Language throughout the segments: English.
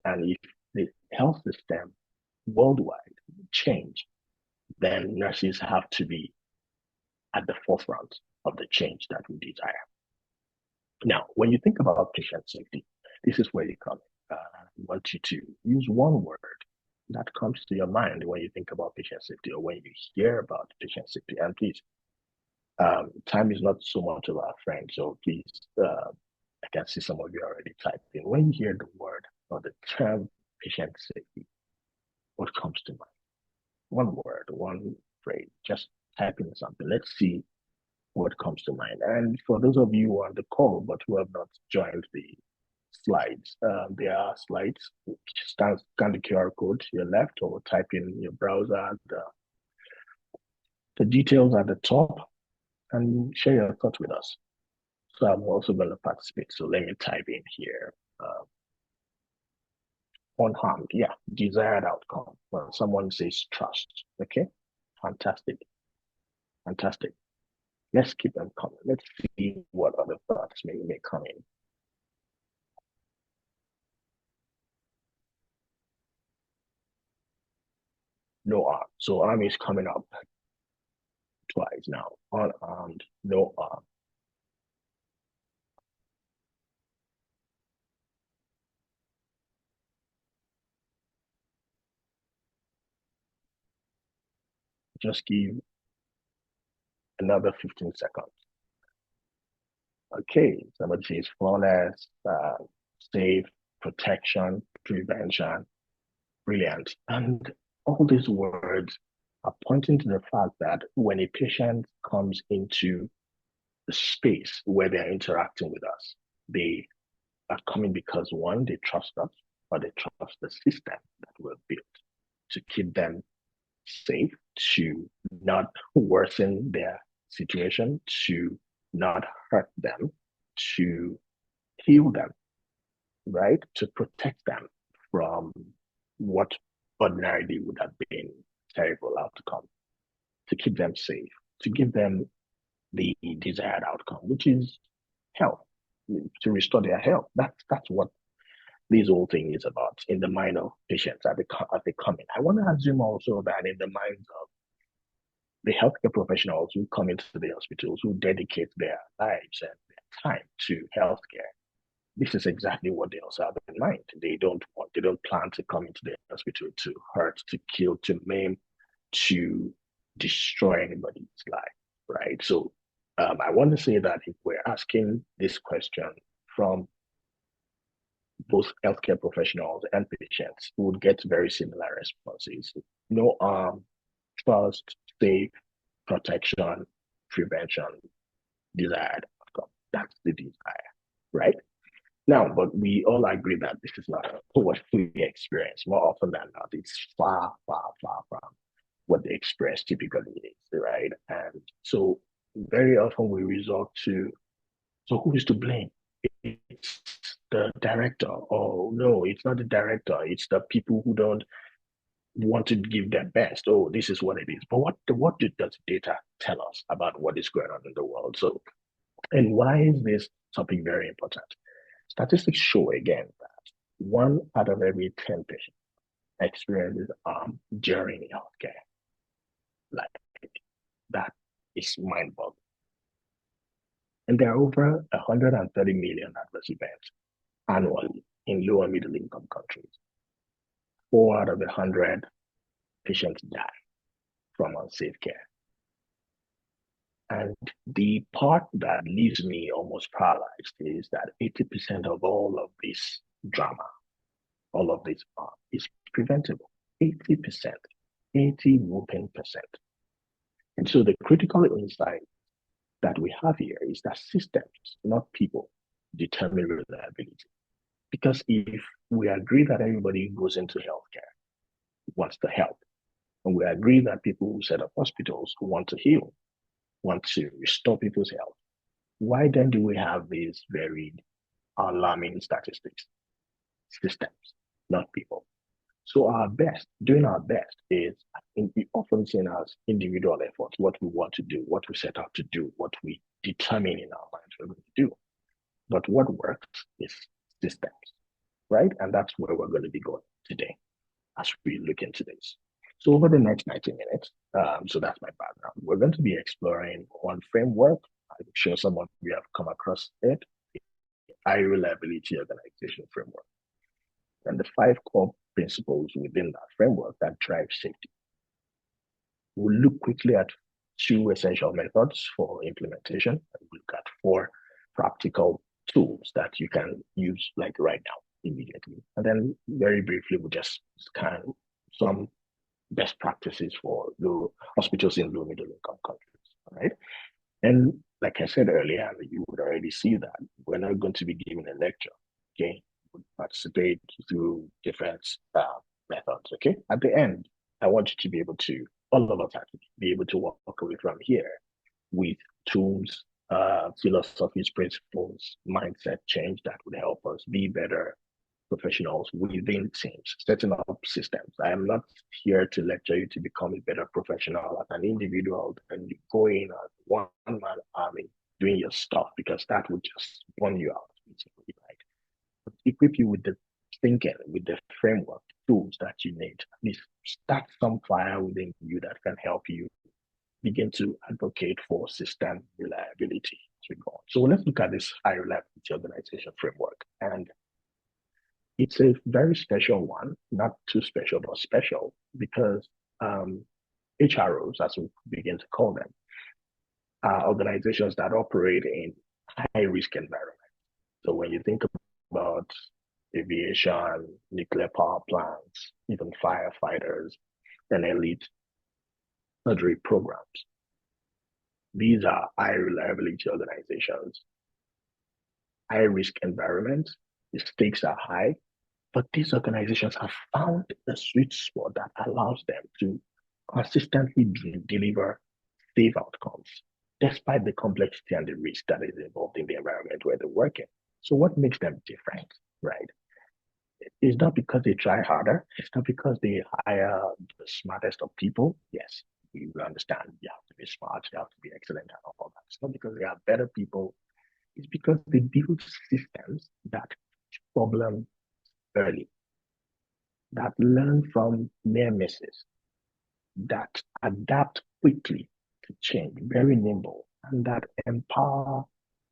And if the health system worldwide change, then nurses have to be at the forefront of the change that we desire. Now, when you think about patient safety, this is where you come in. I want you to use one word that comes to your mind when you think about patient safety or when you hear about patient safety. And please, time is not so much of our friend, so please, I can see some of you already typing. When you hear the word or the term patient safety, what comes to mind? One word, one phrase, just type in something. Let's see what comes to mind. And for those of you on the call but who have not joined the slides, there are slides. Scan the QR code to your left or type in your browser the details at the top and share your thoughts with us. So I'm also going to participate. So let me type in here. Unharmed, yeah, desired outcome. When someone says trust, okay, fantastic, fantastic. Let's keep them coming. Let's see what other thoughts may come in. No arm. So arm is coming up twice now. Unarmed, no arm. Just give another 15 seconds. Okay, somebody says flawless, safe, protection, prevention, brilliant. And all these words are pointing to the fact that when a patient comes into the space where they're interacting with us, they are coming because one, they trust us, or they trust the system that we've built to keep them safe, to not worsen their situation, to not hurt them, to heal them, right? To protect them from what ordinarily would have been terrible outcome, to keep them safe, to give them the desired outcome, which is health, to restore their health. That's what this whole thing is about in the mind of patients as they come in. I want to assume also that in the minds of the healthcare professionals who come into the hospitals, who dedicate their lives and their time to healthcare, this is exactly what they also have in mind. They don't plan to come into the hospital to hurt, to kill, to maim, to destroy anybody's life, right? So I want to say that if we're asking this question from both healthcare professionals and patients, we would get very similar responses. No harm, trust, safe, protection, prevention, desired outcome. That's the desire, right? Now, but we all agree that this is not what we experience. More often than not, it's far, far, far from what the experience typically is, right? And so very often we resort to, so who is to blame? It's the director. Oh, no, it's not the director. It's the people who don't want to give their best. Oh, this is what it is. But what does data tell us about what is going on in the world? So, and why is this topic very important? Statistics show again that one out of every 10 patients experiences during healthcare. Like that is mind-boggling. And there are over 130 million adverse events annually in low and middle income countries. 4 out of 100 patients die from unsafe care. And the part that leaves me almost paralyzed is that 80% of all of this drama, all of this is preventable. 80%, 80 whooping percent. And so the critical insight that we have here is that systems, not people, determine reliability. Because if we agree that everybody who goes into healthcare wants to help, and we agree that people who set up hospitals who want to heal, want to restore people's health, why then do we have these very alarming statistics? Systems, not people. So doing our best is often seen as individual efforts, what we want to do, what we set out to do, what we determine in our minds we're going to do. But what works is systems. right? And that's where we're going to be going today as we look into this. So over the next 90 minutes, so that's my background. We're going to be exploring one framework. I'm sure some of you have come across it, high reliability organization framework, and the five core principles within that framework that drive safety. We'll look quickly at two essential methods for implementation, and we'll look at four practical tools that you can use like right now, immediately. And then very briefly, we'll just scan some best practices for the hospitals in low middle income countries. All right. And like I said earlier, you would already see that we're not going to be giving a lecture. Okay. We participate through different methods. Okay. At the end, I want you to be able to, all of us have to be able to walk away from here with tools, philosophies, principles, mindset change that would help us be better professionals within teams, setting up systems. I am not here to lecture you to become a better professional as an individual and you go in as one man army doing your stuff because that would just burn you out, basically, right? But equip you with the thinking, with the framework, tools that you need. At least start some fire within you that can help you begin to advocate for system reliability as we go on. So let's look at this high reliability organization framework. And it's a very special one, not too special, but special because HROs, as we begin to call them, are organizations that operate in high risk environments. So when you think about aviation, nuclear power plants, even firefighters, and elite surgery programs, these are high reliability organizations, high risk environments, the stakes are high, but these organizations have found a sweet spot that allows them to consistently deliver safe outcomes, despite the complexity and the risk that is involved in the environment where they're working. So what makes them different, right? It's not because they try harder. It's not because they hire the smartest of people. Yes, we understand you have to be smart, you have to be excellent and all that. It's not because they are better people. It's because they build systems that problem early, that learn from near misses, that adapt quickly to change, very nimble, and that empower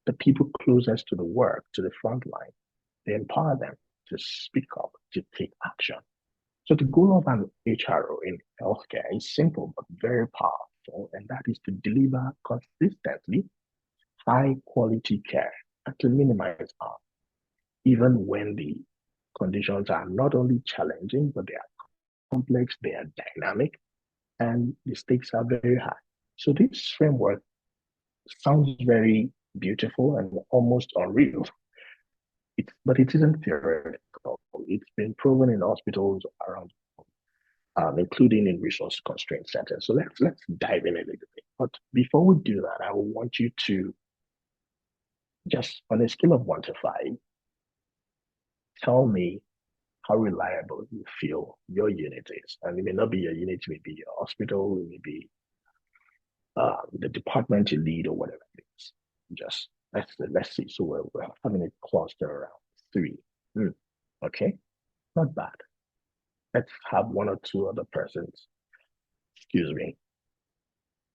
the people closest to the work, to the front line. They empower them to speak up, to take action. So the goal of an HRO in healthcare is simple but very powerful, and that is to deliver consistently high quality care and to minimize harm, even when the conditions are not only challenging, but they are complex, they are dynamic, and the stakes are very high. So this framework sounds very beautiful and almost unreal. But it isn't theoretical. It's been proven in hospitals around, including in resource constrained settings. So let's dive in a little bit. But before we do that, I want you to just on a scale of 1 to 5, tell me how reliable you feel your unit is. And it may not be your unit, it may be your hospital, it may be the department you lead or whatever it is. Just let's see. So we're having a cluster around 3. Okay, not bad. Let's have one or two other persons, excuse me,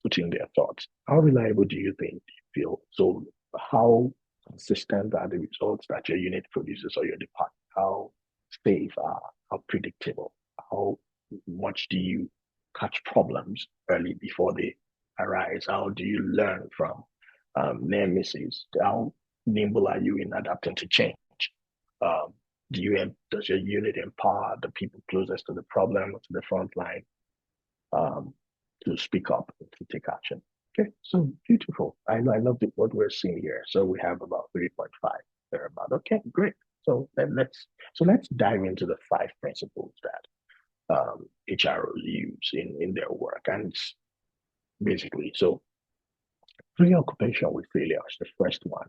put in their thoughts. How reliable do you think you feel? So how consistent are the results that your unit produces or your department? How safe are, how predictable? How much do you catch problems early before they arise? How do you learn from near misses? How nimble are you in adapting to change? Um, does your unit empower the people closest to the problem or to the front line um, to speak up and to take action? Okay, so beautiful. I love what we're seeing here. So we have about 3.5 there about. Okay, great. So let's dive into the 5 principles that HROs use in their work. And basically, so preoccupation with failure is the first one.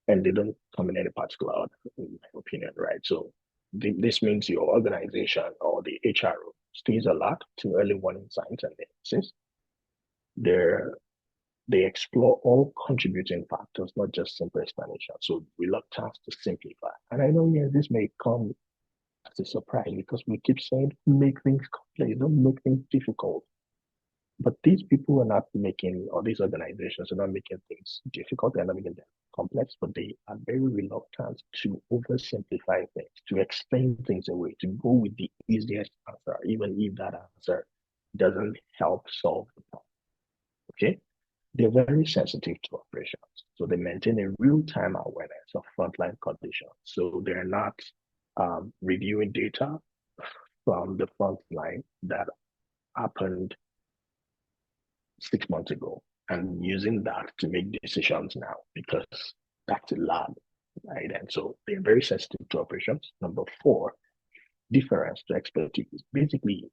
And they don't come in any particular order, in my opinion, right? So this means your organization or the HRO stays alert to early warning signs and illnesses. They're They explore all contributing factors, not just simple explanation. So reluctance to simplify. And I know, yes, this may come as a surprise because we keep saying make things complex, don't make things difficult. But these people are not making, or these organizations are not making things difficult. They're not making them complex, but they are very reluctant to oversimplify things, to explain things away, to go with the easiest answer, even if that answer doesn't help solve the problem. Okay? They're very sensitive to operations. So they maintain a real-time awareness of frontline conditions. So they're not reviewing data from the front line that happened 6 months ago and using that to make decisions now because that's a lab, right? And so they're very sensitive to operations. Number four, difference to expertise. Basically,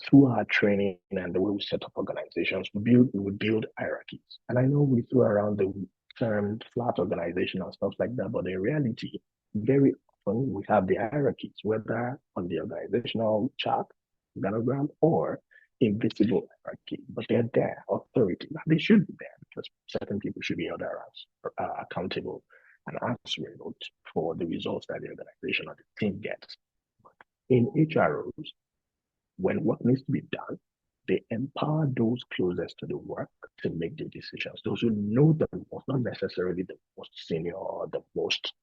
through our training and the way we set up organizations, we build hierarchies. And I know we throw around the term flat organization and stuff like that, but in reality, very often we have the hierarchies, whether on the organizational chart, diagram, or invisible hierarchy, but they're there, authority. They should be there because certain people should be held accountable and answerable for the results that the organization or the team gets. In HROs, when work needs to be done, they empower those closest to the work to make the decisions. Those who know the most, not necessarily the most senior or the most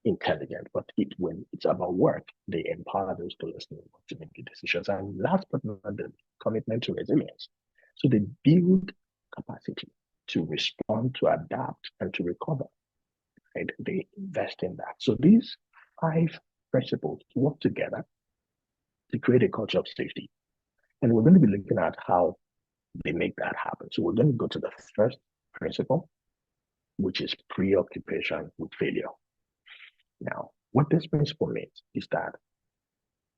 intelligent, but when it's about work, they empower those closest to the work to make the decisions. And last but not the commitment to resilience. So they build capacity to respond, to adapt, and to recover. Right? They invest in that. So these five principles work together to create a culture of safety. And we're going to be looking at how they make that happen. So we're going to go to the first principle, which is preoccupation with failure. Now, what this principle means is that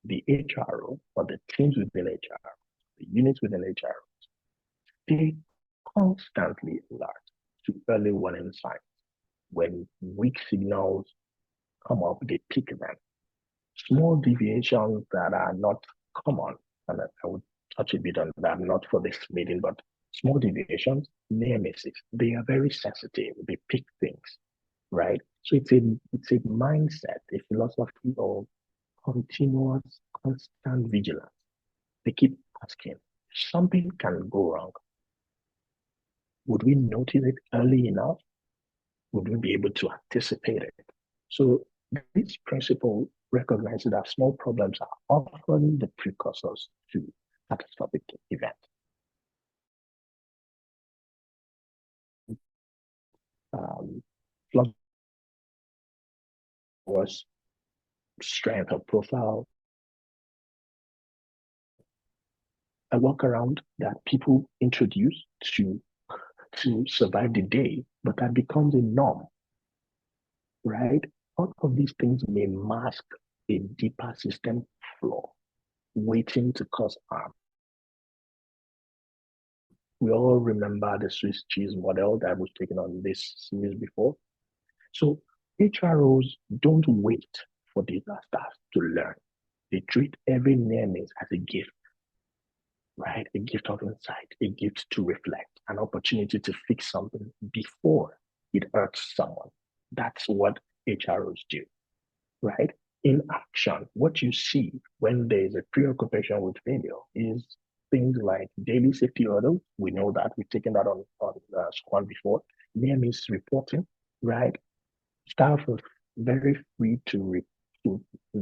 the HRO or the teams within HR, the units within HR, they constantly alert to early warning signs. When weak signals come up, they pick them. Small deviations that are not common, and I would touch a bit on that, not for this meeting, but small deviations, near misses, they are very sensitive. They pick things, right? So it's a mindset, a philosophy of continuous, constant vigilance. They keep asking, something can go wrong. Would we notice it early enough? Would we be able to anticipate it? So this principle recognizes that small problems are often the precursors to catastrophic events. Um, was strength of profile, a workaround that people introduce to survive the day, but that becomes a norm, right? All of these things may mask a deeper system flaw waiting to cause harm. We all remember the Swiss cheese model that was taken on this series before. So HROs don't wait for disasters to learn. They treat every near miss as a gift, right? A gift of insight, a gift to reflect, an opportunity to fix something before it hurts someone. That's what HROs do, right? In action, what you see when there's a preoccupation with failure is things like daily safety hurdles. We know that we've taken that on Squad before. Near miss reporting, right? Staff are very free to